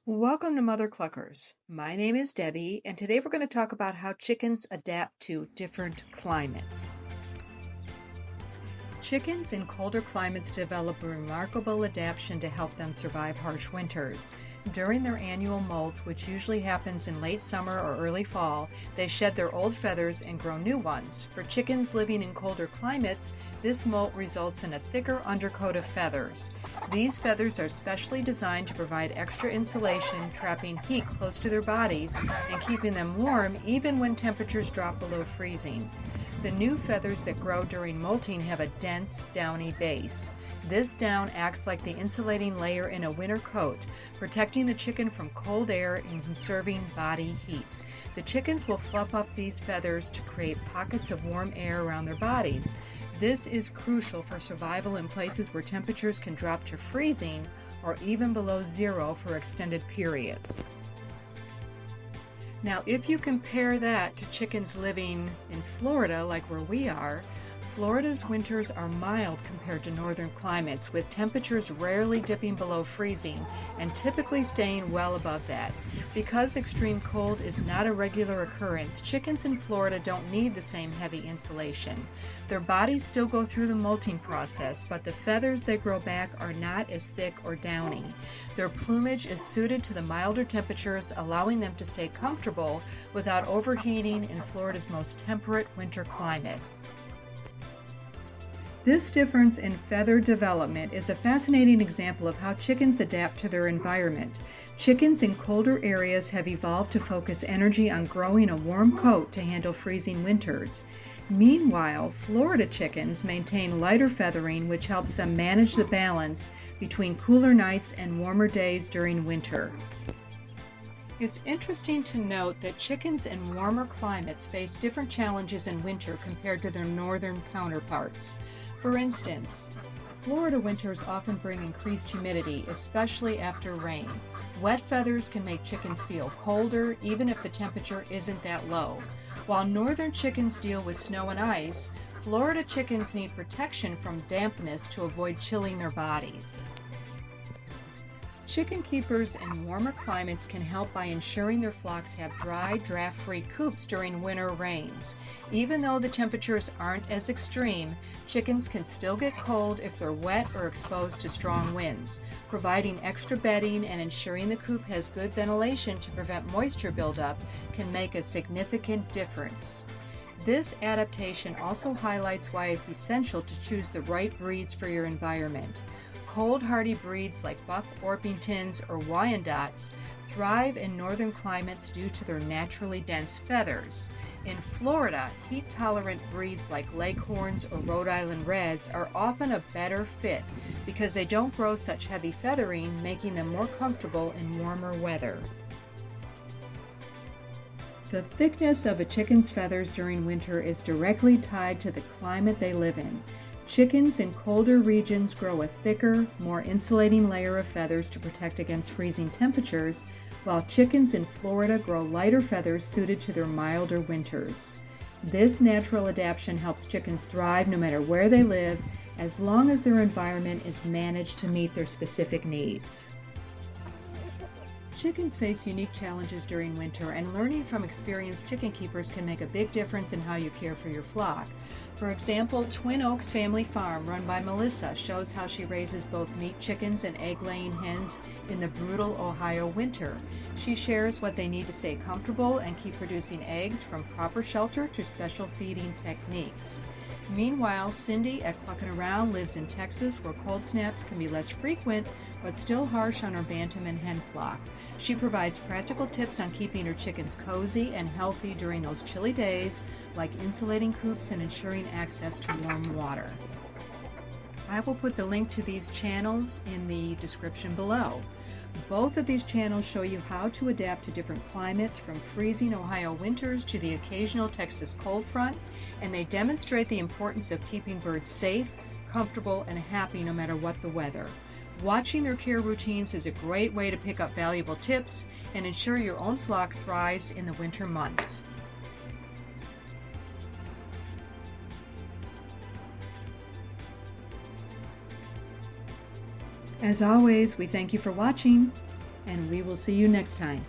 Welcome to Mother Cluckers. My name is Debbie, and today we're going to talk about how chickens adapt to different climates. Chickens in colder climates develop a remarkable adaptation to help them survive harsh winters. During their annual molt, which usually happens in late summer or early fall, they shed their old feathers and grow new ones. For chickens living in colder climates, this molt results in a thicker undercoat of feathers. These feathers are specially designed to provide extra insulation, trapping heat close to their bodies and keeping them warm even when temperatures drop below freezing. The new feathers that grow during molting have a dense, downy base. This down acts like the insulating layer in a winter coat, protecting the chicken from cold air and conserving body heat. The chickens will fluff up these feathers to create pockets of warm air around their bodies. This is crucial for survival in places where temperatures can drop to freezing or even below zero for extended periods. Now, if you compare that to chickens living in Florida, like where we are, Florida's winters are mild compared to northern climates, with temperatures rarely dipping below freezing and typically staying well above that. Because extreme cold is not a regular occurrence, chickens in Florida don't need the same heavy insulation. Their bodies still go through the molting process, but the feathers they grow back are not as thick or downy. Their plumage is suited to the milder temperatures, allowing them to stay comfortable without overheating in Florida's most temperate winter climate. This difference in feather development is a fascinating example of how chickens adapt to their environment. Chickens in colder areas have evolved to focus energy on growing a warm coat to handle freezing winters. Meanwhile, Florida chickens maintain lighter feathering, which helps them manage the balance between cooler nights and warmer days during winter. It's interesting to note that chickens in warmer climates face different challenges in winter compared to their northern counterparts. For instance, Florida winters often bring increased humidity, especially after rain. Wet feathers can make chickens feel colder, even if the temperature isn't that low. While northern chickens deal with snow and ice, Florida chickens need protection from dampness to avoid chilling their bodies. Chicken keepers in warmer climates can help by ensuring their flocks have dry, draft-free coops during winter rains. Even though the temperatures aren't as extreme, chickens can still get cold if they're wet or exposed to strong winds. Providing extra bedding and ensuring the coop has good ventilation to prevent moisture buildup can make a significant difference. This adaptation also highlights why it's essential to choose the right breeds for your environment. Cold-hardy breeds like Buff Orpingtons or Wyandottes thrive in northern climates due to their naturally dense feathers. In Florida, heat-tolerant breeds like Leghorns or Rhode Island Reds are often a better fit because they don't grow such heavy feathering, making them more comfortable in warmer weather. The thickness of a chicken's feathers during winter is directly tied to the climate they live in. Chickens in colder regions grow a thicker, more insulating layer of feathers to protect against freezing temperatures, while chickens in Florida grow lighter feathers suited to their milder winters. This natural adaptation helps chickens thrive no matter where they live, as long as their environment is managed to meet their specific needs. Chickens face unique challenges during winter, and learning from experienced chicken keepers can make a big difference in how you care for your flock. For example, Twin Oaks Family Farm, run by Melissa, shows how she raises both meat chickens and egg-laying hens in the brutal Ohio winter. She shares what they need to stay comfortable and keep producing eggs, from proper shelter to special feeding techniques. Meanwhile, Cindy at Cluckin Around lives in Texas, where cold snaps can be less frequent but still harsh on her bantam and hen flock. She provides practical tips on keeping her chickens cozy and healthy during those chilly days, like insulating coops and ensuring access to warm water. I will put the link to these channels in the description below. Both of these channels show you how to adapt to different climates, from freezing Ohio winters to the occasional Texas cold front, and they demonstrate the importance of keeping birds safe, comfortable, and happy no matter what the weather. Watching their care routines is a great way to pick up valuable tips and ensure your own flock thrives in the winter months. As always, we thank you for watching. and we will see you next time.